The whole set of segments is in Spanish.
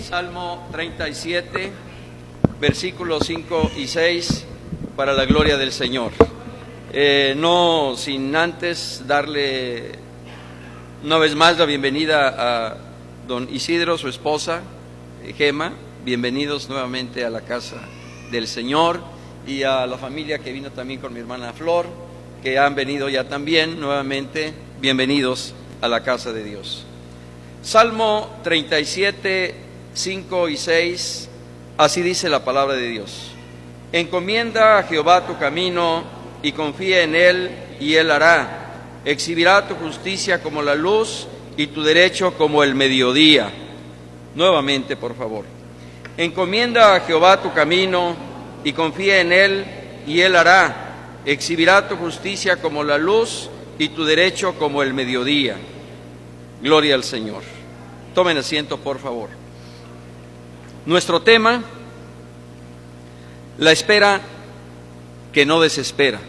Salmo 37, versículos 5 y 6, para la gloria del Señor. No sin antes darle una vez más la bienvenida a don Isidro, su esposa, Gema. Bienvenidos nuevamente a la casa del Señor, y a la familia que vino también con mi hermana Flor, que han venido ya también nuevamente. Bienvenidos a la casa de Dios. Salmo 37, 5 y 6, así dice la palabra de Dios: encomienda a Jehová tu camino y confía en Él, y Él hará. Exhibirá tu justicia como la luz y tu derecho como el mediodía. Nuevamente, por favor. Encomienda a Jehová tu camino y confía en Él, y Él hará. Exhibirá tu justicia como la luz y tu derecho como el mediodía. Gloria al Señor. Tomen asiento, por favor. Nuestro tema: la espera que no desespera.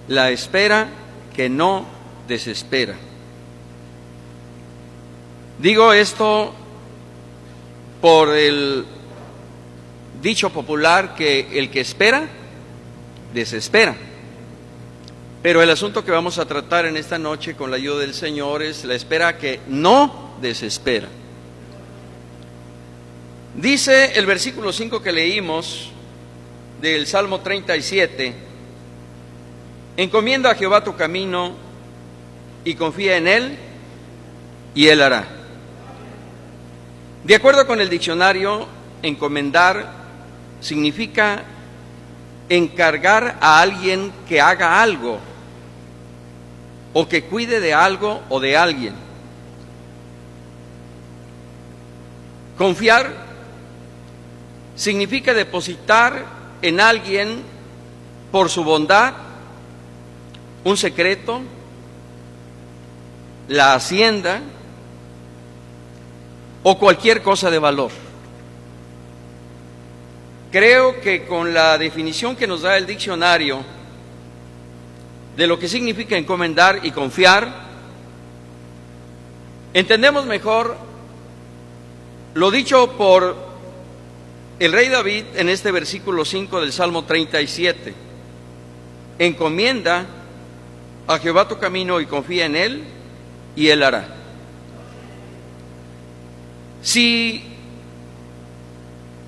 La espera que no desespera. Digo esto por el dicho popular que el que espera, desespera. Pero el asunto que vamos a tratar en esta noche con la ayuda del Señor es la espera que no desespera. Dice el versículo 5 que leímos del Salmo 37: encomienda a Jehová tu camino y confía en Él, y Él hará. De acuerdo con el diccionario, encomendar significa encargar a alguien que haga algo, o que cuide de algo o de alguien. Confiar significa depositar en alguien por su bondad un secreto, la hacienda o cualquier cosa de valor. Creo que con la definición que nos da el diccionario de lo que significa encomendar y confiar, entendemos mejor lo dicho por el rey David en este versículo 5 del Salmo 37. Encomienda a Jehová tu camino y confía en Él, y Él hará. Si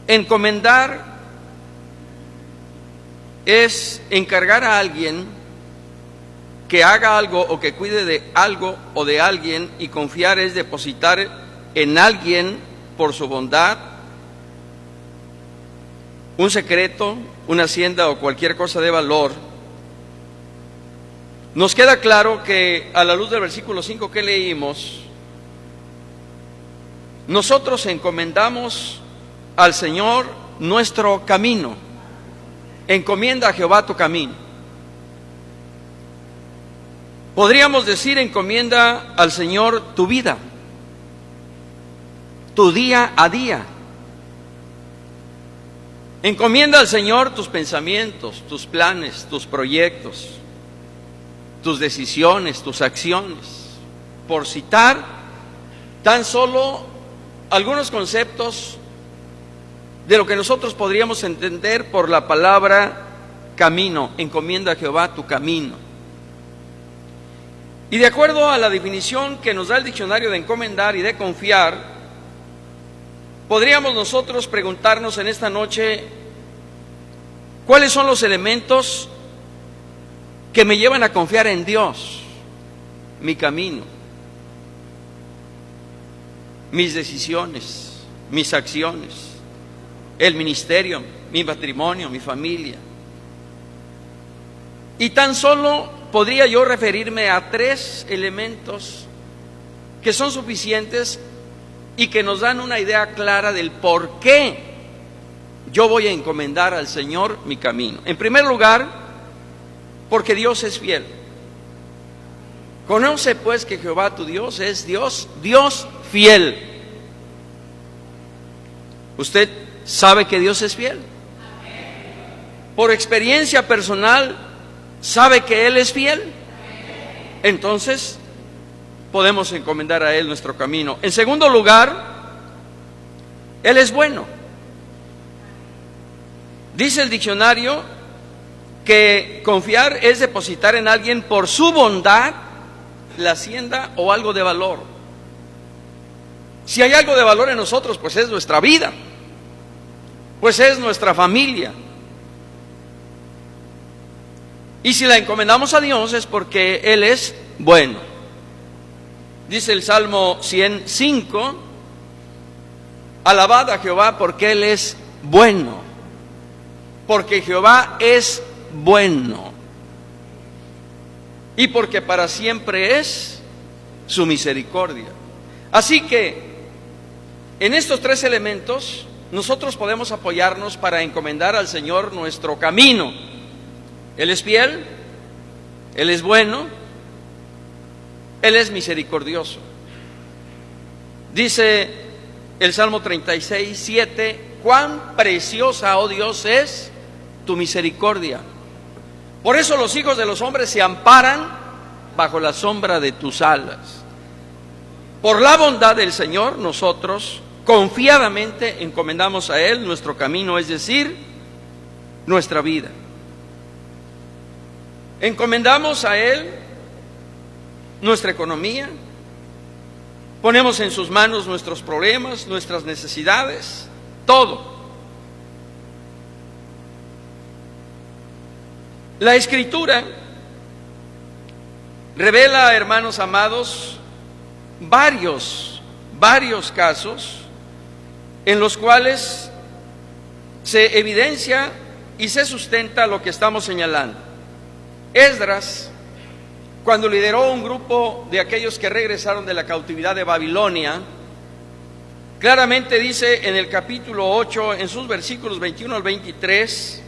encomendar es encargar a alguien que haga algo o que cuide de algo o de alguien, y confiar es depositar en alguien por su bondad un secreto, una hacienda o cualquier cosa de valor, nos queda claro que a la luz del versículo 5 que leímos, nosotros encomendamos al Señor nuestro camino. Encomienda a Jehová tu camino. Podríamos decir: encomienda al Señor tu vida, tu día a día. Encomienda al Señor tus pensamientos, tus planes, tus proyectos, tus decisiones, tus acciones. Por citar tan solo algunos conceptos de lo que nosotros podríamos entender por la palabra camino. Encomienda a Jehová tu camino. Y de acuerdo a la definición que nos da el diccionario de encomendar y de confiar, podríamos nosotros preguntarnos en esta noche: ¿cuáles son los elementos que me llevan a confiar en Dios? Mi camino, mis decisiones, mis acciones, el ministerio, mi matrimonio, mi familia. Y tan solo podría yo referirme a 3 elementos que son suficientes y que nos dan una idea clara del por qué yo voy a encomendar al Señor mi camino. En primer lugar, porque Dios es fiel. Conoce pues que Jehová tu Dios es Dios fiel. ¿Usted sabe que Dios es fiel? Por experiencia personal, ¿sabe que Él es fiel? Entonces, podemos encomendar a Él nuestro camino. En segundo lugar, Él es bueno. Dice el diccionario que confiar es depositar en alguien por su bondad la hacienda o algo de valor. Si hay algo de valor en nosotros, pues es nuestra vida, pues es nuestra familia. Y si la encomendamos a Dios es porque Él es bueno. Dice el Salmo 105, alabad a Jehová porque Él es bueno, porque Jehová es bueno, y porque para siempre es su misericordia. Así que en estos tres elementos nosotros podemos apoyarnos para encomendar al Señor nuestro camino. Él es fiel, Él es bueno, Él es misericordioso. Dice el Salmo 36, 7, cuán preciosa, oh Dios, es tu misericordia. Por eso los hijos de los hombres se amparan bajo la sombra de tus alas. Por la bondad del Señor, nosotros confiadamente encomendamos a Él nuestro camino, es decir, nuestra vida. Encomendamos a Él nuestra economía, ponemos en sus manos nuestros problemas, nuestras necesidades, todo. La Escritura revela, hermanos amados, varios casos en los cuales se evidencia y se sustenta lo que estamos señalando. Esdras, cuando lideró un grupo de aquellos que regresaron de la cautividad de Babilonia, claramente dice en el capítulo 8, en sus versículos 21 al 23,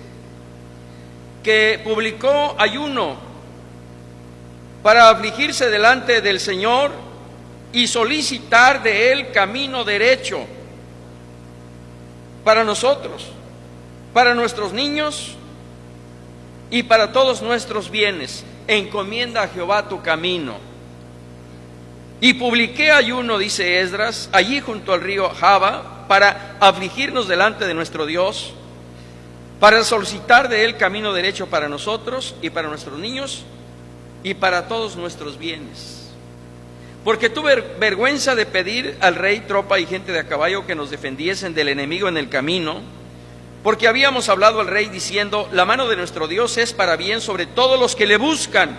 que publicó ayuno para afligirse delante del Señor y solicitar de Él camino derecho para nosotros, para nuestros niños y para todos nuestros bienes. Encomienda a Jehová tu camino. Y publiqué ayuno, dice Esdras, allí junto al río Jaba, para afligirnos delante de nuestro Dios, para solicitar de Él camino derecho para nosotros y para nuestros niños y para todos nuestros bienes. Porque tuve vergüenza de pedir al rey tropa y gente de a caballo que nos defendiesen del enemigo en el camino, porque habíamos hablado al rey diciendo, la mano de nuestro Dios es para bien sobre todos los que le buscan,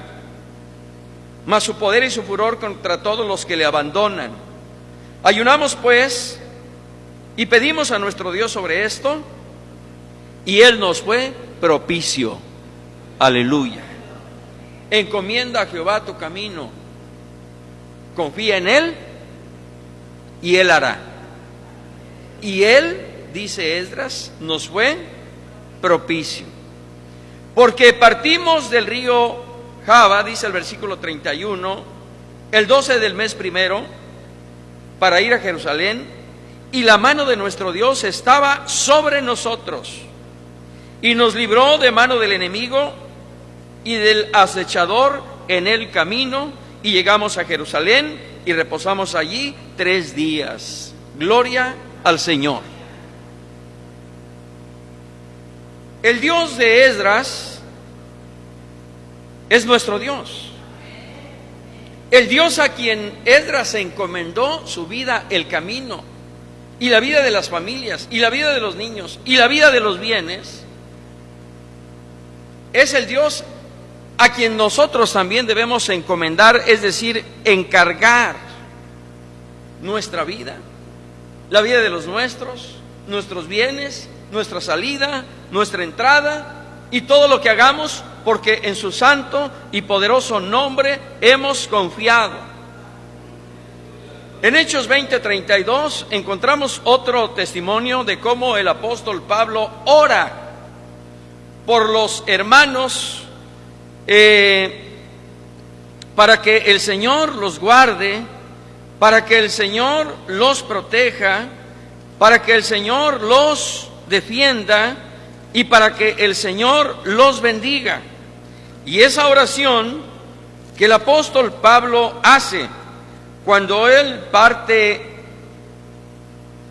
mas su poder y su furor contra todos los que le abandonan. Ayunamos pues y pedimos a nuestro Dios sobre esto, y Él nos fue propicio. Aleluya. Encomienda a Jehová tu camino, confía en Él y Él hará. Y Él, dice Esdras, nos fue propicio. Porque partimos del río Jaba, dice el versículo 31, el 12 del mes primero, para ir a Jerusalén, y la mano de nuestro Dios estaba sobre nosotros, y nos libró de mano del enemigo y del acechador en el camino, y llegamos a Jerusalén y reposamos allí 3 días. Gloria al Señor. El Dios de Esdras es nuestro Dios. El Dios a quien Esdras se encomendó su vida, el camino, y la vida de las familias, y la vida de los niños, y la vida de los bienes, es el Dios a quien nosotros también debemos encomendar, es decir, encargar nuestra vida, la vida de los nuestros bienes, nuestra salida, nuestra entrada y todo lo que hagamos, porque en su santo y poderoso nombre hemos confiado. En Hechos 20:32 encontramos otro testimonio de cómo el apóstol Pablo ora por los hermanos para que el Señor los guarde, para que el Señor los proteja, para que el Señor los defienda y para que el Señor los bendiga. Y esa oración que el apóstol Pablo hace cuando él parte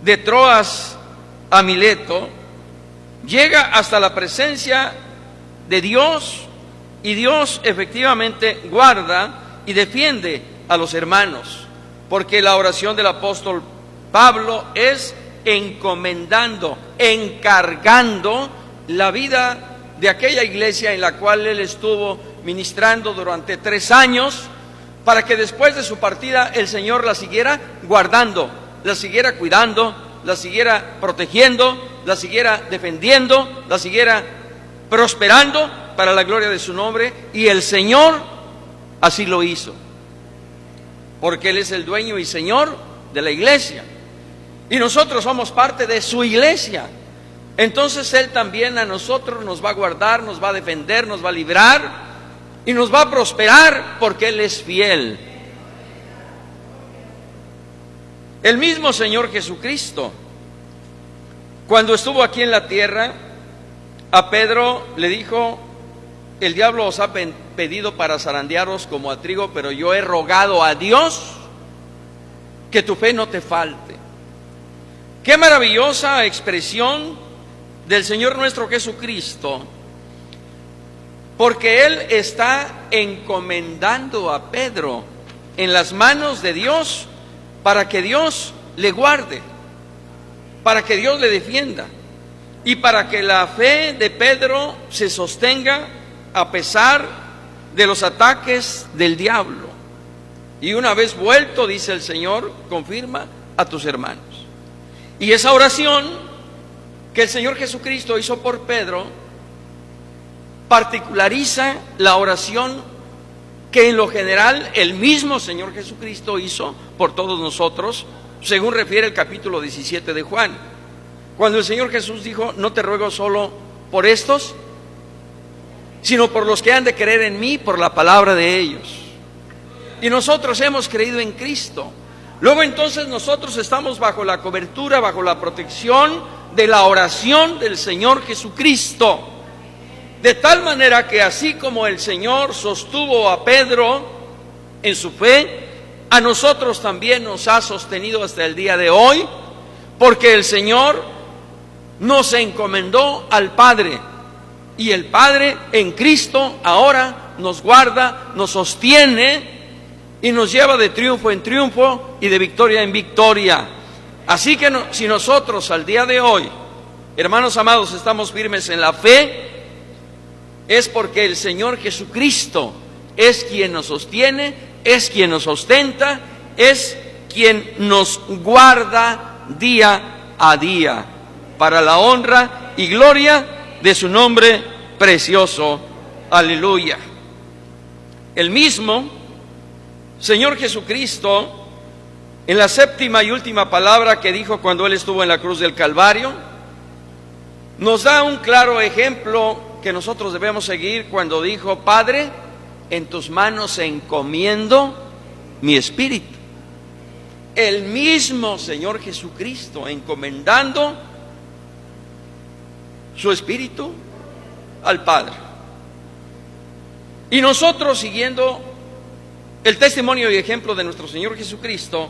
de Troas a Mileto, llega hasta la presencia de Dios, y Dios efectivamente guarda y defiende a los hermanos, porque la oración del apóstol Pablo es encomendando, encargando la vida de aquella iglesia en la cual él estuvo ministrando durante 3 años, para que después de su partida el Señor la siguiera guardando, la siguiera cuidando, la siguiera protegiendo, la siguiera defendiendo, la siguiera prosperando para la gloria de su nombre. Y el Señor así lo hizo, porque Él es el dueño y Señor de la iglesia, y nosotros somos parte de su iglesia. Entonces Él también a nosotros nos va a guardar, nos va a defender, nos va a librar y nos va a prosperar, porque Él es fiel. El mismo Señor Jesucristo, cuando estuvo aquí en la tierra, a Pedro le dijo: el diablo os ha pedido para zarandearos como a trigo, pero yo he rogado a Dios que tu fe no te falte. Qué maravillosa expresión del Señor nuestro Jesucristo, porque Él está encomendando a Pedro en las manos de Dios, para que Dios le guarde, para que Dios le defienda, y para que la fe de Pedro se sostenga a pesar de los ataques del diablo. Y una vez vuelto, dice el Señor, confirma a tus hermanos. Y esa oración que el Señor Jesucristo hizo por Pedro particulariza la oración que en lo general el mismo Señor Jesucristo hizo por todos nosotros, según refiere el capítulo 17 de Juan, cuando el Señor Jesús dijo: no te ruego solo por estos, sino por los que han de creer en mí por la palabra de ellos. Y nosotros hemos creído en Cristo. Luego entonces nosotros estamos bajo la cobertura, bajo la protección de la oración del Señor Jesucristo. De tal manera que así como el Señor sostuvo a Pedro en su fe, a nosotros también nos ha sostenido hasta el día de hoy, porque el Señor nos encomendó al Padre, y el Padre en Cristo ahora nos guarda, nos sostiene y nos lleva de triunfo en triunfo y de victoria en victoria. Así que si nosotros al día de hoy, hermanos amados, estamos firmes en la fe, es porque el Señor Jesucristo es quien nos sostiene, es quien nos sustenta, es quien nos guarda día a día, para la honra y gloria de su nombre precioso. Aleluya. El mismo Señor Jesucristo, en la 7ª y última palabra que dijo cuando Él estuvo en la cruz del Calvario, nos da un claro ejemplo que nosotros debemos seguir, cuando dijo: Padre, en tus manos encomiendo mi espíritu. El mismo Señor Jesucristo encomendando su espíritu al Padre. Y nosotros, siguiendo el testimonio y ejemplo de nuestro Señor Jesucristo,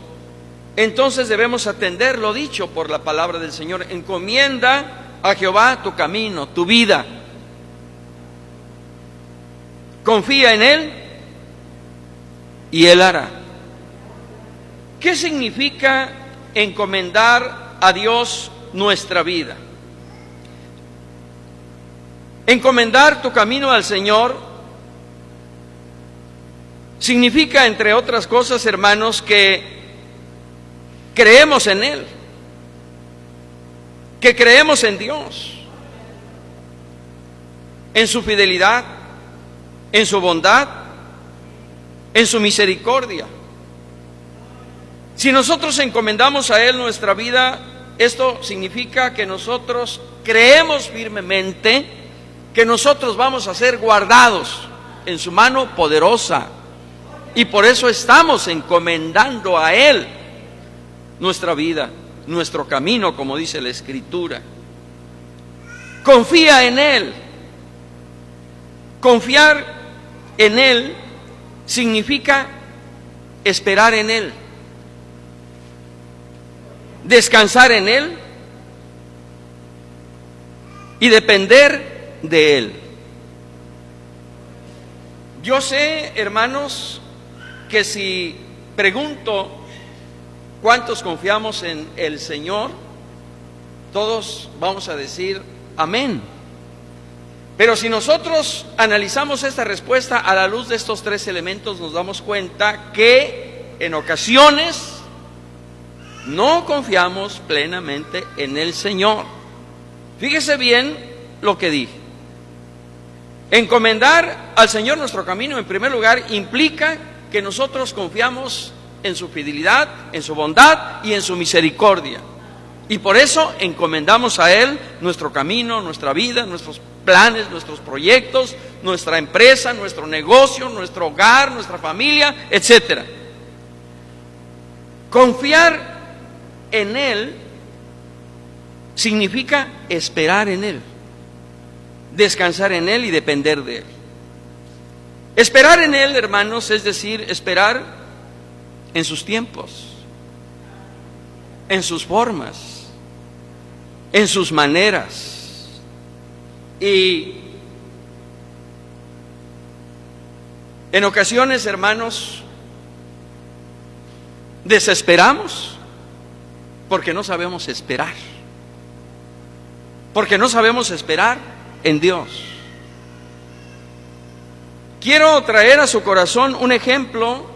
entonces debemos atender lo dicho por la palabra del Señor: encomienda a Jehová tu camino, tu vida. Confía en Él y Él hará. ¿Qué significa encomendar a Dios nuestra vida? Encomendar tu camino al Señor significa, entre otras cosas, hermanos, que creemos en Él, que creemos en Dios, en su fidelidad, en su bondad, en su misericordia. Si nosotros encomendamos a Él nuestra vida, esto significa que nosotros creemos firmemente que nosotros vamos a ser guardados en su mano poderosa, y por eso estamos encomendando a Él nuestra vida, nuestro camino, como dice la Escritura. Confía en Él. Confiar en Él significa esperar en Él. descansar en Él y depender de Él. Yo sé, hermanos, que si pregunto cuántos confiamos en el Señor, todos vamos a decir amén. Pero si nosotros analizamos esta respuesta a la luz de estos tres elementos, nos damos cuenta que en ocasiones no confiamos plenamente en el Señor. Fíjese bien lo que dije. Encomendar al Señor nuestro camino, en primer lugar, implica que nosotros confiamos en su fidelidad, en su bondad y en su misericordia. Y por eso encomendamos a Él nuestro camino, nuestra vida, nuestros planes, nuestros proyectos, nuestra empresa, nuestro negocio, nuestro hogar, nuestra familia, etc. Confiar en Él significa esperar en Él, descansar en Él y depender de Él. Esperar en Él, hermanos, es decir, esperar en sus tiempos, en sus formas, en sus maneras. Y en ocasiones, hermanos, desesperamos porque no sabemos esperar, porque no sabemos esperar en Dios. Quiero traer a su corazón un ejemplo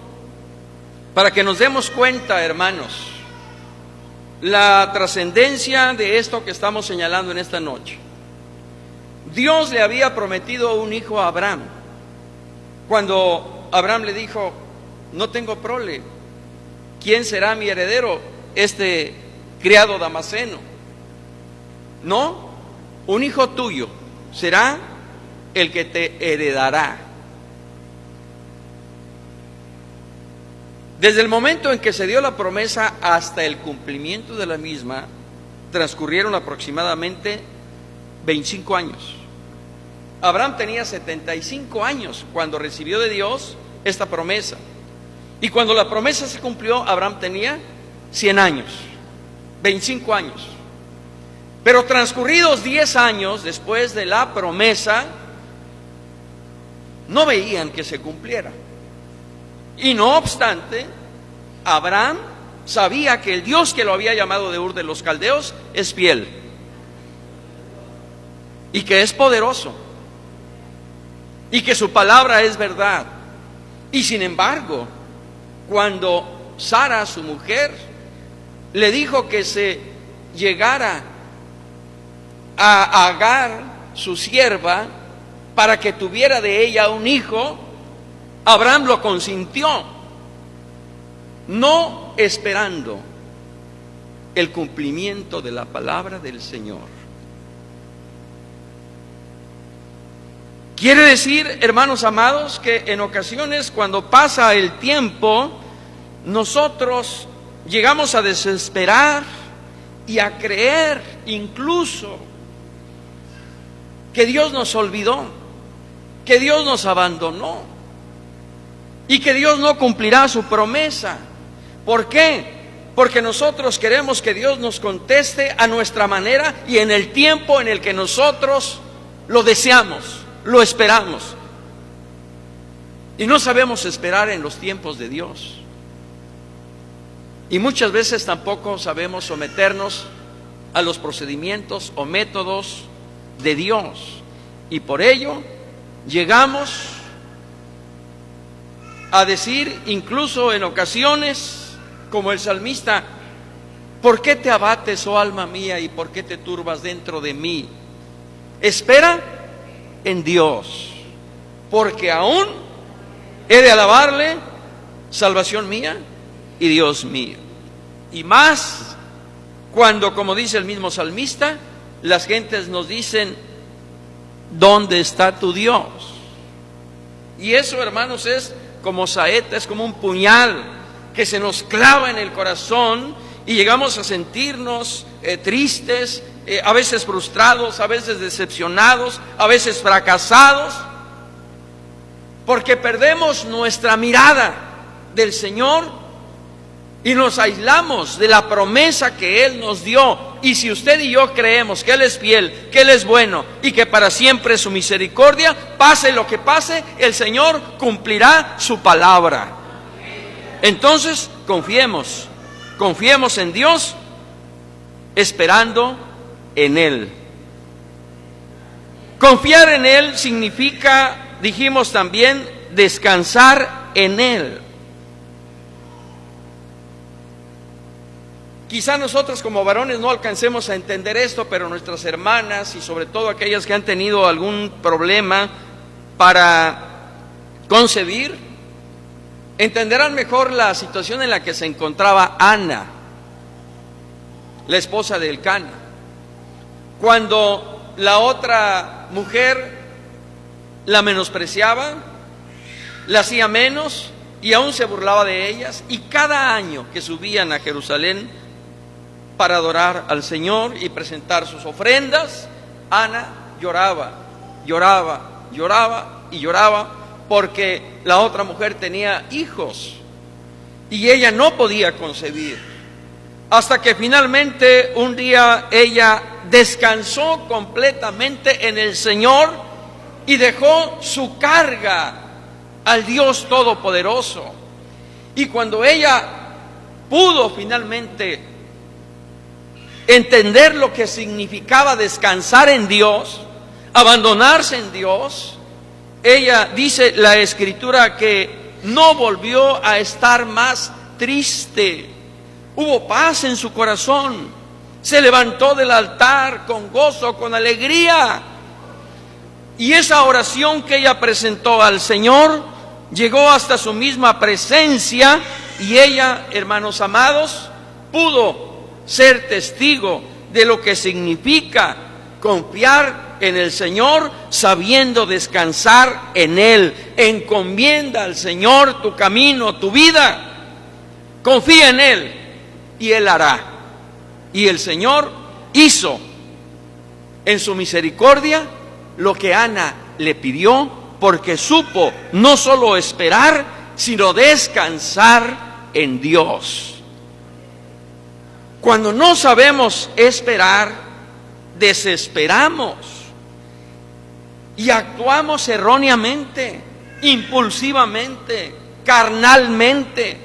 para que nos demos cuenta, hermanos, la trascendencia de esto que estamos señalando en esta noche. Dios le había prometido un hijo a Abraham. Cuando Abraham le dijo: no tengo prole, ¿quién será mi heredero? Este criado damaseno. No, un hijo tuyo será el que te heredará. Desde el momento en que se dio la promesa hasta el cumplimiento de la misma, transcurrieron aproximadamente 25 años. Abraham tenía 75 años cuando recibió de Dios esta promesa. Y cuando la promesa se cumplió, Abraham tenía 100 años, 25 años. Pero transcurridos 10 años después de la promesa, no veían que se cumpliera. Y no obstante, Abraham sabía que el Dios que lo había llamado de Ur de los Caldeos es fiel y que es poderoso y que su palabra es verdad. Y sin embargo, cuando Sara, su mujer, le dijo que se llegara a Agar, su sierva, para que tuviera de ella un hijo, Abraham lo consintió, no esperando el cumplimiento de la palabra del Señor. Quiere decir, hermanos amados, que en ocasiones cuando pasa el tiempo, nosotros llegamos a desesperar y a creer incluso que Dios nos olvidó, que Dios nos abandonó y que Dios no cumplirá su promesa. ¿Por qué? Porque nosotros queremos que Dios nos conteste a nuestra manera y en el tiempo en el que nosotros lo deseamos, lo esperamos. Y no sabemos esperar en los tiempos de Dios. Y muchas veces tampoco sabemos someternos a los procedimientos o métodos de Dios. Y por ello llegamos a decir, incluso en ocasiones, como el salmista: ¿por qué te abates, oh alma mía, y por qué te turbas dentro de mí? Espera en Dios, porque aún he de alabarle, salvación mía y Dios mío. Y más cuando, como dice el mismo salmista, las gentes nos dicen: ¿dónde está tu Dios? Y eso, hermanos, es como saeta, es como un puñal que se nos clava en el corazón y llegamos a sentirnos tristes, a veces frustrados, a veces decepcionados, a veces fracasados, porque perdemos nuestra mirada del Señor y nos aislamos de la promesa que Él nos dio. Y si usted y yo creemos que Él es fiel, que Él es bueno y que para siempre es su misericordia, pase lo que pase, el Señor cumplirá su palabra. Entonces, confiemos en Dios, esperando en Él. Confiar en Él significa, dijimos también, descansar en Él. Quizá nosotros como varones no alcancemos a entender esto, pero nuestras hermanas y sobre todo aquellas que han tenido algún problema para concebir, entenderán mejor la situación en la que se encontraba Ana, la esposa de Elcana, cuando la otra mujer la menospreciaba, la hacía menos y aún se burlaba de ellas. Y cada año que subían a Jerusalén para adorar al Señor y presentar sus ofrendas, Ana lloraba porque la otra mujer tenía hijos y ella no podía concebir. Hasta que finalmente un día ella descansó completamente en el Señor y dejó su carga al Dios Todopoderoso. Y cuando ella pudo finalmente entender lo que significaba descansar en Dios, abandonarse en Dios, ella dice la Escritura que no volvió a estar más triste. Hubo paz en su corazón. Se levantó del altar con gozo, con alegría. Y esa oración que ella presentó al Señor llegó hasta su misma presencia, y ella, hermanos amados, pudo ser testigo de lo que significa confiar en el Señor, sabiendo descansar en Él. Encomienda al Señor tu camino, tu vida. Confía en Él y Él hará. Y el Señor hizo en su misericordia lo que Ana le pidió, porque supo no solo esperar, sino descansar en Dios. Cuando no sabemos esperar, desesperamos y actuamos erróneamente, impulsivamente, carnalmente,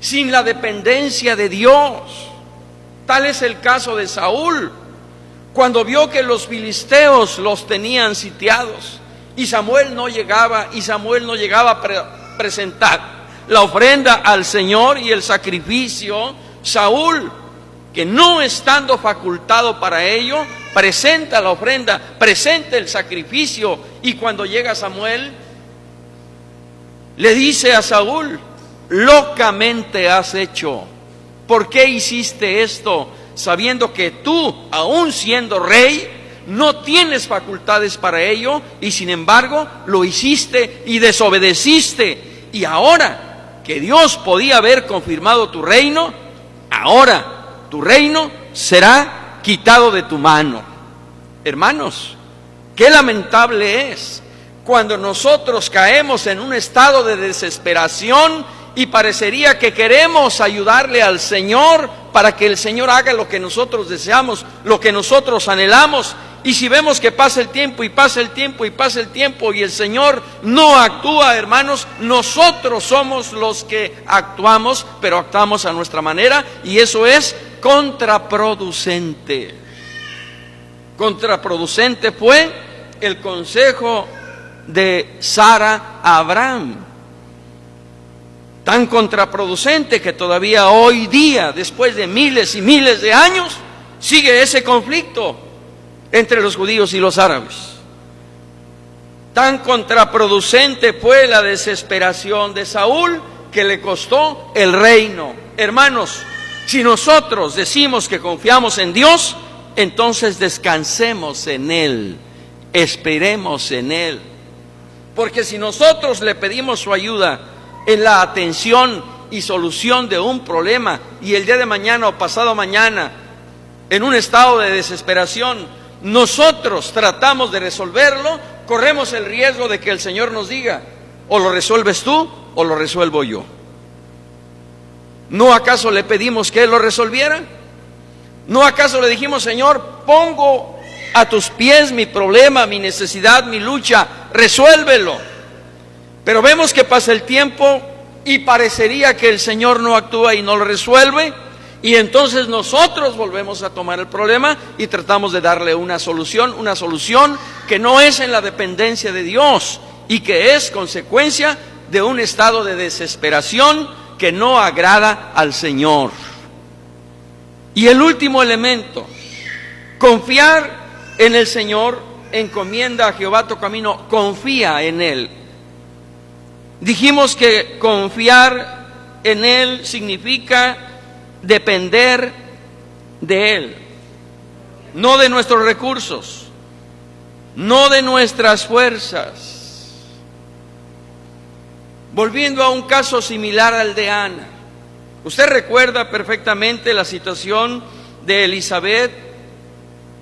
sin la dependencia de Dios. Tal es el caso de Saúl, cuando vio que los filisteos los tenían sitiados y Samuel no llegaba a presentar la ofrenda al Señor y el sacrificio. Saúl, que no estando facultado para ello, presenta la ofrenda, presenta el sacrificio, y cuando llega Samuel, le dice a Saúl: locamente has hecho. ¿Por qué hiciste esto, sabiendo que tú, aun siendo rey, no tienes facultades para ello, y sin embargo lo hiciste y desobedeciste? Y ahora que Dios podía haber confirmado tu reino, ahora tu reino será quitado de tu mano. Hermanos, qué lamentable es cuando nosotros caemos en un estado de desesperación y parecería que queremos ayudarle al Señor para que el Señor haga lo que nosotros deseamos, lo que nosotros anhelamos. Y si vemos que pasa el tiempo y pasa el tiempo y pasa el tiempo y el Señor no actúa, hermanos, nosotros somos los que actuamos, pero actuamos a nuestra manera, y eso es contraproducente. Contraproducente fue el consejo de Sara a Abraham. Tan contraproducente que todavía hoy día, después de miles y miles de años, sigue ese conflicto entre los judíos y los árabes. Tan contraproducente fue la desesperación de Saúl que le costó el reino. Hermanos, si nosotros decimos que confiamos en Dios, entonces descansemos en Él, esperemos en Él. Porque si nosotros le pedimos su ayuda en la atención y solución de un problema, y el día de mañana o pasado mañana, en un estado de desesperación, nosotros tratamos de resolverlo, corremos el riesgo de que el Señor nos diga: o lo resuelves tú o lo resuelvo yo. ¿No acaso le pedimos que Él lo resolviera? ¿No acaso le dijimos, Señor, pongo a tus pies mi problema, mi necesidad, mi lucha, resuélvelo? Pero vemos que pasa el tiempo y parecería que el Señor no actúa y no lo resuelve, y entonces nosotros volvemos a tomar el problema y tratamos de darle una solución que no es en la dependencia de Dios y que es consecuencia de un estado de desesperación que no agrada al Señor. Y el último elemento, confiar en el Señor, encomienda a Jehová tu camino, confía en Él. Dijimos que confiar en Él significa depender de Él, no de nuestros recursos, no de nuestras fuerzas. Volviendo a un caso similar al de Ana, usted recuerda perfectamente la situación de Elizabeth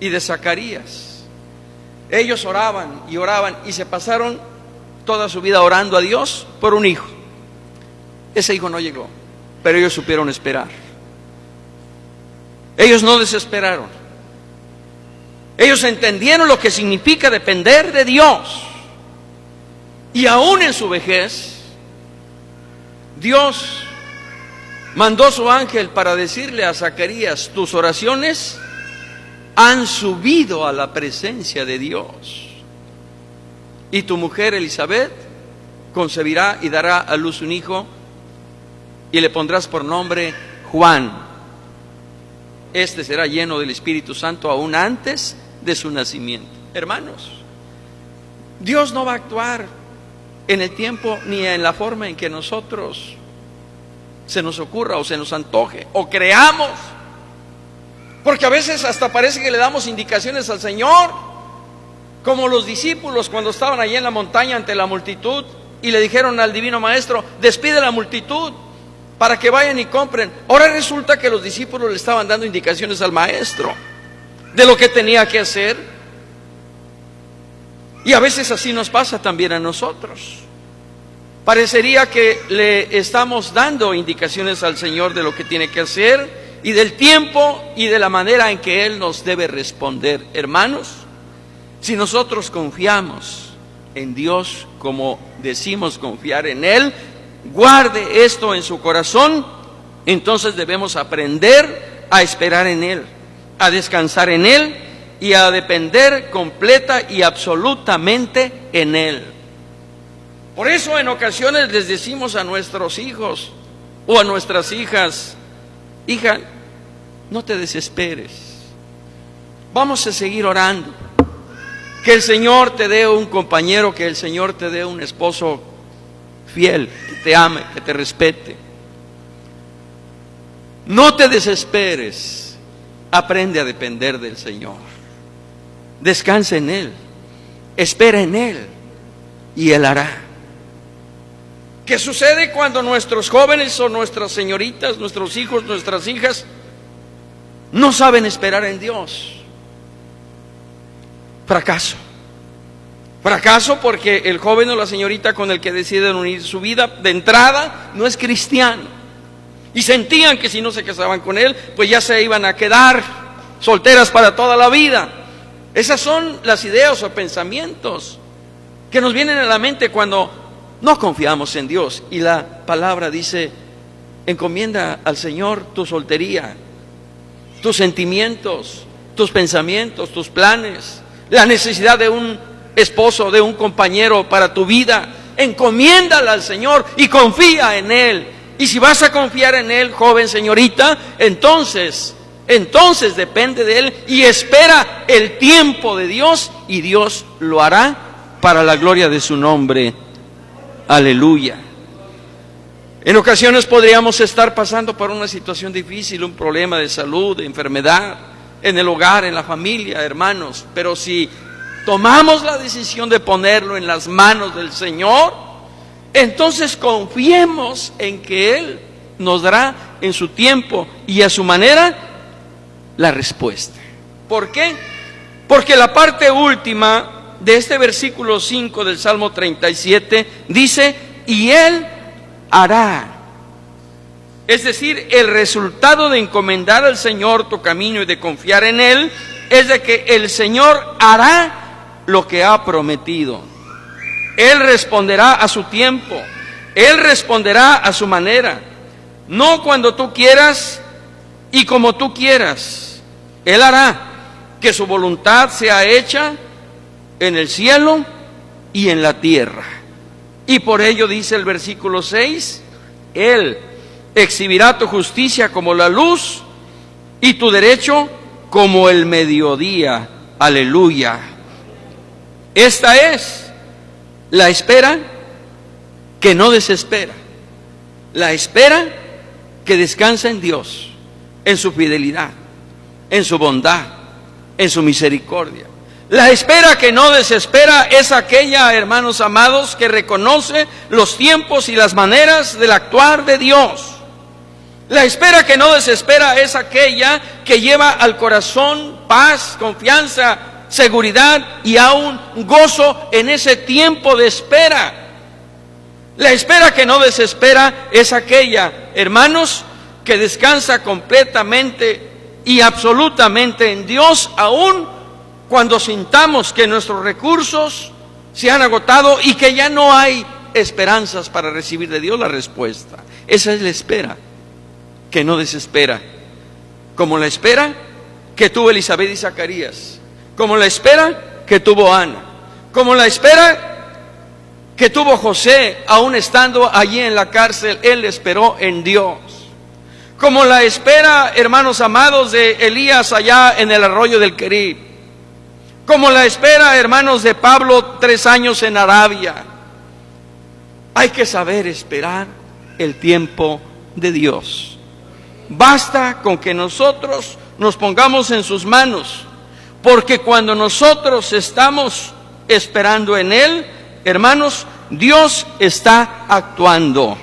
y de Zacarías. Ellos oraban y se pasaron toda su vida orando a Dios por un hijo. Ese hijo no llegó, pero ellos supieron esperar. Ellos no desesperaron. Ellos entendieron lo que significa depender de Dios. Y aún en su vejez, Dios mandó su ángel para decirle a Zacarías: tus oraciones han subido a la presencia de Dios. Y tu mujer Elizabeth concebirá y dará a luz un hijo, y le pondrás por nombre Juan. Este será lleno del Espíritu Santo aún antes de su nacimiento. Hermanos, Dios no va a actuar en el tiempo ni en la forma en que nosotros se nos ocurra o se nos antoje o creamos, porque a veces hasta parece que le damos indicaciones al Señor, como los discípulos cuando estaban allí en la montaña ante la multitud y le dijeron al divino maestro: despide la multitud para que vayan y compren. Ahora resulta que los discípulos le estaban dando indicaciones al maestro de lo que tenía que hacer. Y a veces así nos pasa también a nosotros. Parecería que le estamos dando indicaciones al Señor de lo que tiene que hacer y del tiempo y de la manera en que Él nos debe responder. Hermanos, si nosotros confiamos en Dios como decimos confiar en Él, guarde esto en su corazón, entonces debemos aprender a esperar en Él, a descansar en Él y a depender completa y absolutamente en Él. Por eso en ocasiones les decimos a nuestros hijos o a nuestras hijas: hija, no te desesperes, vamos a seguir orando, que el Señor te dé un compañero, que el Señor te dé un esposo fiel, que te ame, que te respete. No te desesperes, aprende a depender del Señor, descansa en Él, espera en Él y Él hará. ¿Qué sucede cuando nuestros jóvenes o nuestras señoritas, nuestros hijos, nuestras hijas no saben esperar en Dios? Fracaso. Fracaso porque el joven o la señorita con el que deciden unir su vida de entrada no es cristiano. Y sentían que si no se casaban con él, pues ya se iban a quedar solteras para toda la vida. Esas son las ideas o pensamientos que nos vienen a la mente cuando no confiamos en Dios. Y la palabra dice: encomienda al Señor tu soltería, tus sentimientos, tus pensamientos, tus planes, la necesidad de un esposo, de un compañero para tu vida. Encomiéndala al Señor y confía en Él. Y si vas a confiar en Él, joven, señorita, entonces depende de Él y espera el tiempo de Dios, y Dios lo hará para la gloria de su nombre. Aleluya. En ocasiones podríamos estar pasando por una situación difícil, un problema de salud, de enfermedad, en el hogar, en la familia, hermanos. Pero si tomamos la decisión de ponerlo en las manos del Señor, entonces confiemos en que Él nos dará en su tiempo y a su manera la respuesta. ¿Por qué? Porque la parte última de este versículo 5 del Salmo 37 dice: y Él hará. Es decir, el resultado de encomendar al Señor tu camino y de confiar en Él es de que el Señor hará lo que ha prometido. Él responderá a su tiempo, Él responderá a su manera, no cuando tú quieras y como tú quieras. Él hará que su voluntad sea hecha en el cielo y en la tierra. Y por ello dice el versículo 6, Él exhibirá tu justicia como la luz y tu derecho como el mediodía. Aleluya. Esta es la espera que no desespera, la espera que descansa en Dios, en su fidelidad, en su bondad, en su misericordia. La espera que no desespera es aquella, hermanos amados, que reconoce los tiempos y las maneras del actuar de Dios. La espera que no desespera es aquella que lleva al corazón paz, confianza, seguridad y aún gozo en ese tiempo de espera. La espera que no desespera es aquella, hermanos, que descansa completamente y absolutamente en Dios, aún cuando sintamos que nuestros recursos se han agotado y que ya no hay esperanzas para recibir de Dios la respuesta. Esa es la espera que no desespera, como la espera que tuvo Elizabeth y Zacarías, como la espera que tuvo Ana, como la espera que tuvo José, aún estando allí en la cárcel. Él esperó en Dios. Como la espera, hermanos amados, de Elías allá en el arroyo del Querib, como la espera, hermanos, de Pablo 3 años en Arabia. Hay que saber esperar el tiempo de Dios. Basta con que nosotros nos pongamos en sus manos, porque cuando nosotros estamos esperando en Él, hermanos, Dios está actuando.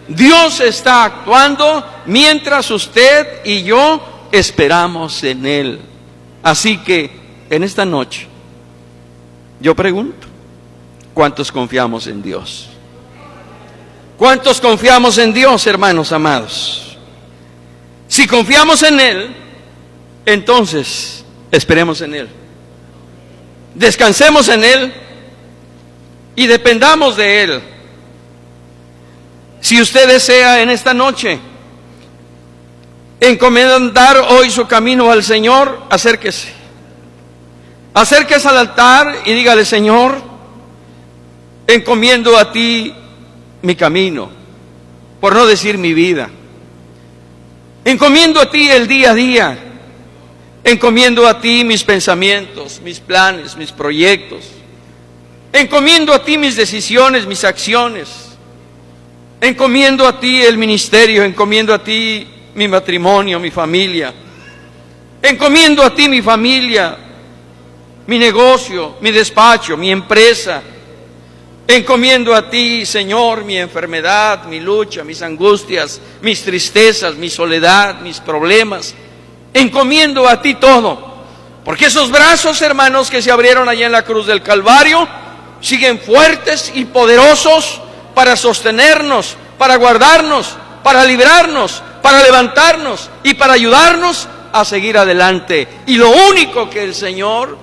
Dios está actuando mientras usted y yo esperamos en Él. Así que en esta noche yo pregunto, ¿cuántos confiamos en Dios? ¿Cuántos confiamos en Dios, hermanos amados? Si confiamos en Él, entonces esperemos en Él, descansemos en Él y dependamos de Él. Si usted desea en esta noche encomendar hoy su camino al Señor, acérquese. Acérquese al altar y dígale: Señor, encomiendo a ti mi camino, por no decir mi vida. Encomiendo a ti el día a día. Encomiendo a ti mis pensamientos, mis planes, mis proyectos. Encomiendo a ti mis decisiones, mis acciones. Encomiendo a ti el ministerio. Encomiendo a ti mi matrimonio, mi familia. Encomiendo a ti mi familia, mi negocio, mi despacho, mi empresa. Encomiendo a ti, Señor, mi enfermedad, mi lucha, mis angustias, mis tristezas, mi soledad, mis problemas. Encomiendo a ti todo, porque esos brazos, hermanos, que se abrieron allá en la cruz del Calvario, siguen fuertes y poderosos para sostenernos, para guardarnos, para librarnos, para levantarnos y para ayudarnos a seguir adelante. Y lo único que el Señor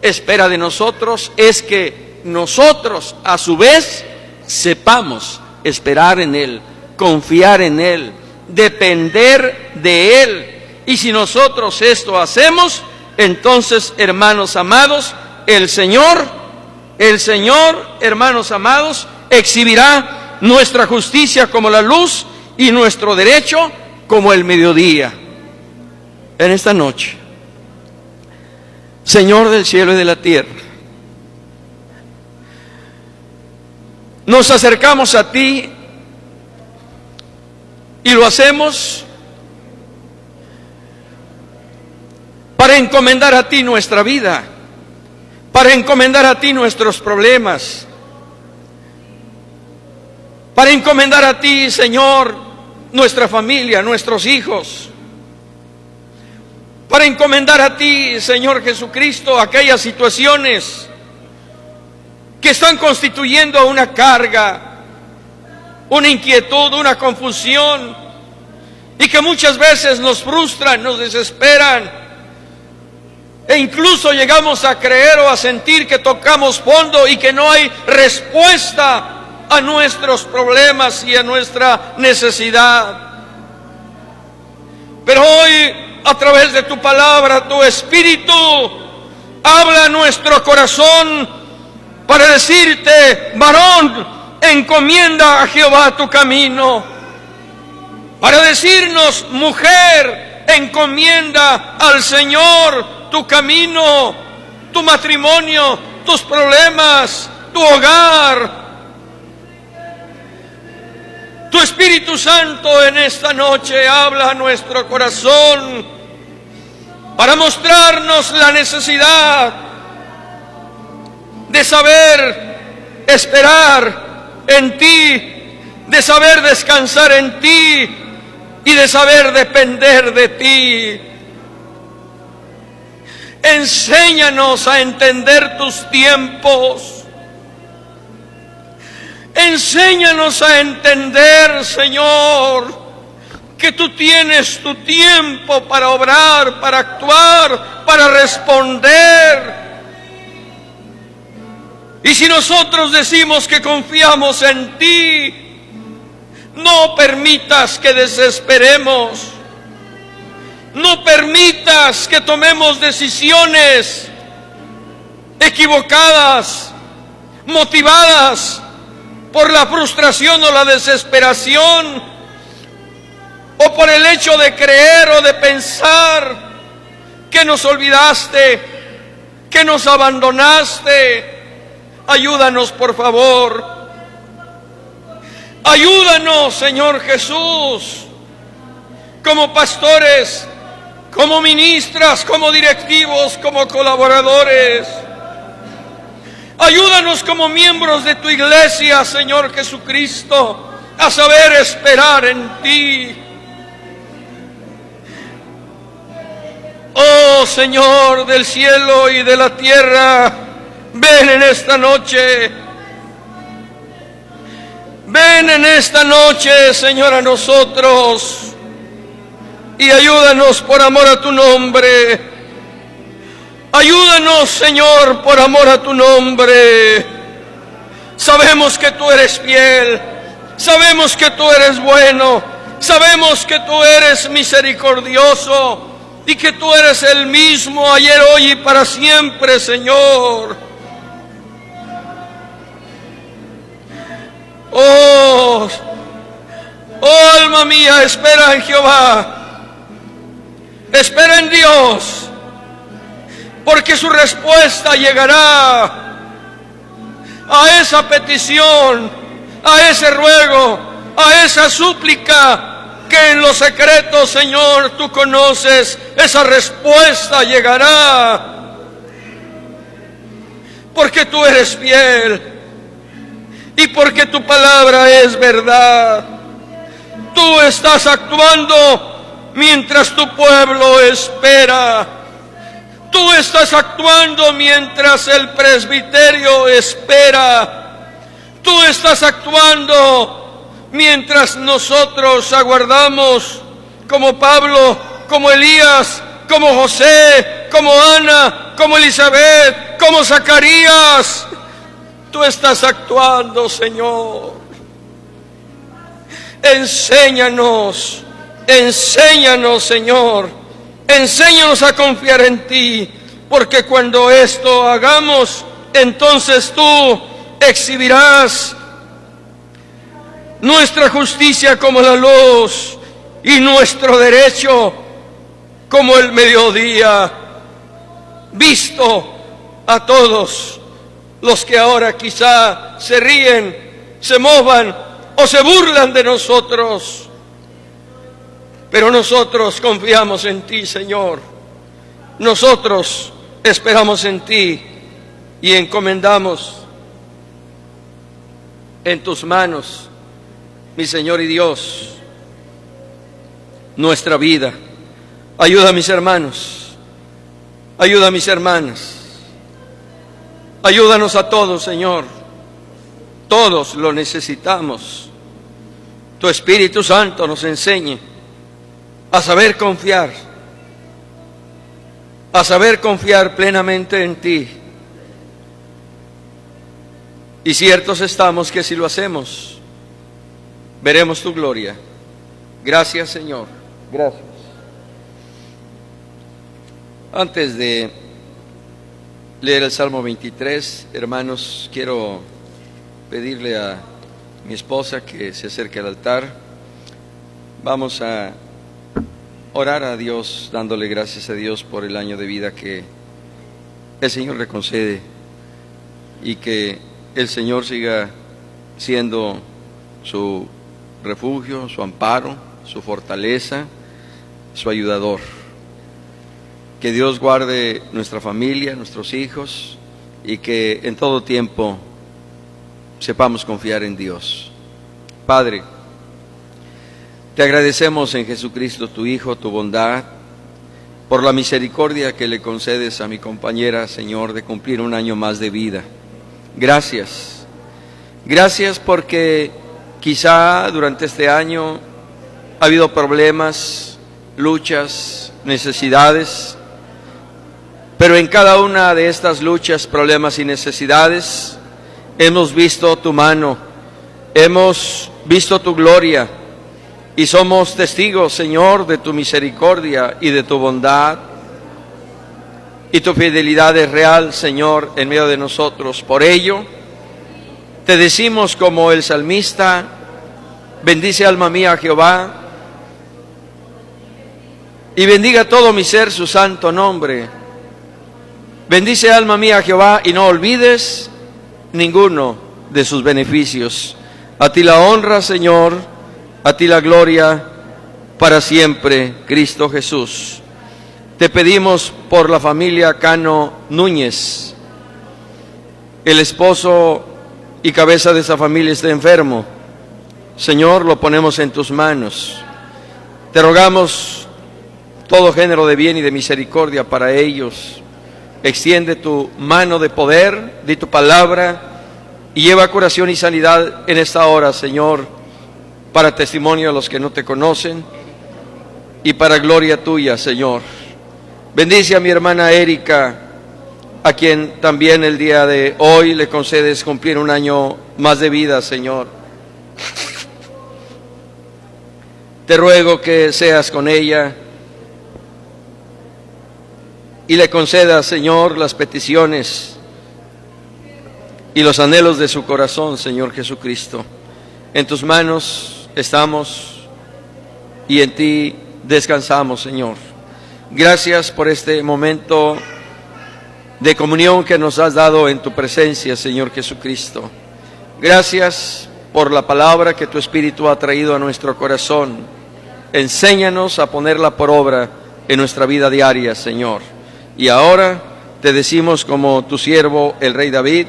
espera de nosotros es que nosotros, a su vez, sepamos esperar en Él, confiar en Él, depender de Él. Y si nosotros esto hacemos, entonces, hermanos amados, el Señor, hermanos amados, exhibirá nuestra justicia como la luz y nuestro derecho como el mediodía. En esta noche, Señor del cielo y de la tierra, nos acercamos a ti y lo hacemos para encomendar a ti nuestra vida, para encomendar a ti nuestros problemas, para encomendar a ti, Señor, nuestra familia, nuestros hijos, para encomendar a ti, Señor Jesucristo, aquellas situaciones que están constituyendo una carga, una inquietud, una confusión, y que muchas veces nos frustran, nos desesperan, e incluso llegamos a creer o a sentir que tocamos fondo y que no hay respuesta a nuestros problemas y a nuestra necesidad. Pero hoy, a través de tu palabra, tu Espíritu habla a nuestro corazón para decirte: varón, encomienda a Jehová tu camino. Para decirnos: mujer, encomienda al Señor tu camino, tu matrimonio, tus problemas, tu hogar. Tu Espíritu Santo en esta noche habla a nuestro corazón para mostrarnos la necesidad de saber esperar en ti, de saber descansar en ti y de saber depender de ti. Enséñanos a entender tus tiempos. Enséñanos a entender, Señor, que tú tienes tu tiempo para obrar, para actuar, para responder. Y si nosotros decimos que confiamos en ti, no permitas que desesperemos. No permitas que tomemos decisiones equivocadas, motivadas por la frustración o la desesperación, o por el hecho de creer o de pensar que nos olvidaste, que nos abandonaste. Ayúdanos, por favor. Ayúdanos, Señor Jesús, como pastores, como ministras, como directivos, como colaboradores. Ayúdanos como miembros de tu iglesia, Señor Jesucristo, a saber esperar en ti. Oh Señor del cielo y de la tierra, ven en esta noche. Ven en esta noche, Señor, a nosotros y ayúdanos por amor a tu nombre. Ayúdanos, Señor, por amor a tu nombre. Sabemos que tú eres fiel, sabemos que tú eres bueno, sabemos que tú eres misericordioso y que tú eres el mismo ayer, hoy y para siempre, Señor. Oh, alma mía, espera en Jehová, espera en Dios, porque su respuesta llegará a esa petición, a ese ruego, a esa súplica que en lo secreto, Señor, tú conoces. Esa respuesta llegará, porque tú eres fiel y porque tu palabra es verdad. Tú estás actuando mientras tu pueblo espera. Tú estás actuando mientras el presbiterio espera. Tú estás actuando mientras nosotros aguardamos, como Pablo, como Elías, como José, como Ana, como Elizabeth, como Zacarías. Tú estás actuando, Señor. Enséñanos, Señor. Enséñanos a confiar en ti, porque cuando esto hagamos, entonces tú exhibirás nuestra justicia como la luz y nuestro derecho como el mediodía, visto a todos los que ahora quizá se ríen, se movan o se burlan de nosotros. Pero nosotros confiamos en ti, Señor. Nosotros esperamos en ti y encomendamos en tus manos, mi Señor y Dios, nuestra vida. Ayuda a mis hermanos, ayuda a mis hermanas. Ayúdanos a todos, Señor. Todos lo necesitamos. Tu Espíritu Santo nos enseñe a saber confiar plenamente en ti. Y ciertos estamos que si lo hacemos, veremos tu gloria. Gracias, Señor. Gracias. Antes de leer el Salmo 23, hermanos, quiero pedirle a mi esposa que se acerque al altar. Vamos a orar a Dios, dándole gracias a Dios por el año de vida que el Señor le concede y que el Señor siga siendo su refugio, su amparo, su fortaleza, su ayudador. Que Dios guarde nuestra familia, nuestros hijos, y que en todo tiempo sepamos confiar en Dios. Padre, te agradecemos en Jesucristo, tu Hijo, tu bondad, por la misericordia que le concedes a mi compañera, Señor, de cumplir un año más de vida. Gracias. Gracias porque quizá durante este año ha habido problemas, luchas, necesidades, pero en cada una de estas luchas, problemas y necesidades hemos visto tu mano, hemos visto tu gloria y somos testigos, Señor, de tu misericordia y de tu bondad, y tu fidelidad es real, Señor, en medio de nosotros. Por ello, te decimos como el salmista: bendice alma mía a Jehová, y bendiga todo mi ser su santo nombre. Bendice alma mía a Jehová, y no olvides ninguno de sus beneficios. A ti la honra, Señor, a ti la gloria, para siempre, Cristo Jesús. Te pedimos por la familia Cano Núñez. El esposo y cabeza de esa familia está enfermo. Señor, lo ponemos en tus manos. Te rogamos todo género de bien y de misericordia para ellos. Extiende tu mano de poder, di tu palabra y lleva curación y sanidad en esta hora, Señor, para testimonio a los que no te conocen y para gloria tuya, Señor. Bendice a mi hermana Erika, a quien también el día de hoy le concedes cumplir un año más de vida, Señor. Te ruego que seas con ella y le concedas, Señor, las peticiones y los anhelos de su corazón, Señor Jesucristo. En tus manos estamos y en ti descansamos, Señor. Gracias por este momento de comunión que nos has dado en tu presencia, Señor Jesucristo. Gracias por la palabra que tu Espíritu ha traído a nuestro corazón. Enséñanos a ponerla por obra en nuestra vida diaria, Señor. Y ahora te decimos como tu siervo, el rey David: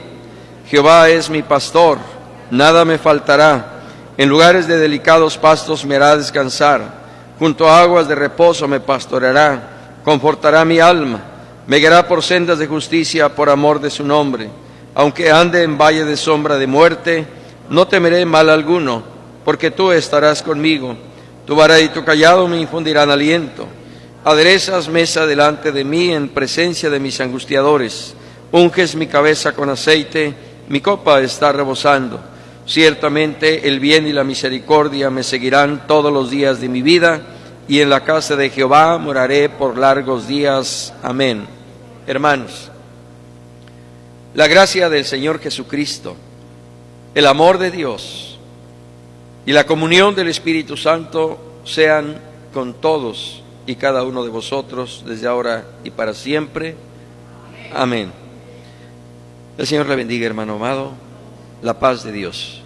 Jehová es mi pastor, nada me faltará. En lugares de delicados pastos me hará descansar. Junto a aguas de reposo me pastoreará. Confortará mi alma. Me guiará por sendas de justicia por amor de su nombre. Aunque ande en valle de sombra de muerte, no temeré mal alguno, porque tú estarás conmigo. Tu vara y tu cayado me infundirán aliento. Aderezas mesa delante de mí en presencia de mis angustiadores. Unges mi cabeza con aceite, mi copa está rebosando. Ciertamente el bien y la misericordia me seguirán todos los días de mi vida, y en la casa de Jehová moraré por largos días. Amén. Hermanos, la gracia del Señor Jesucristo, el amor de Dios y la comunión del Espíritu Santo sean con todos y cada uno de vosotros desde ahora y para siempre. Amén. El Señor le bendiga, hermano amado. La paz de Dios.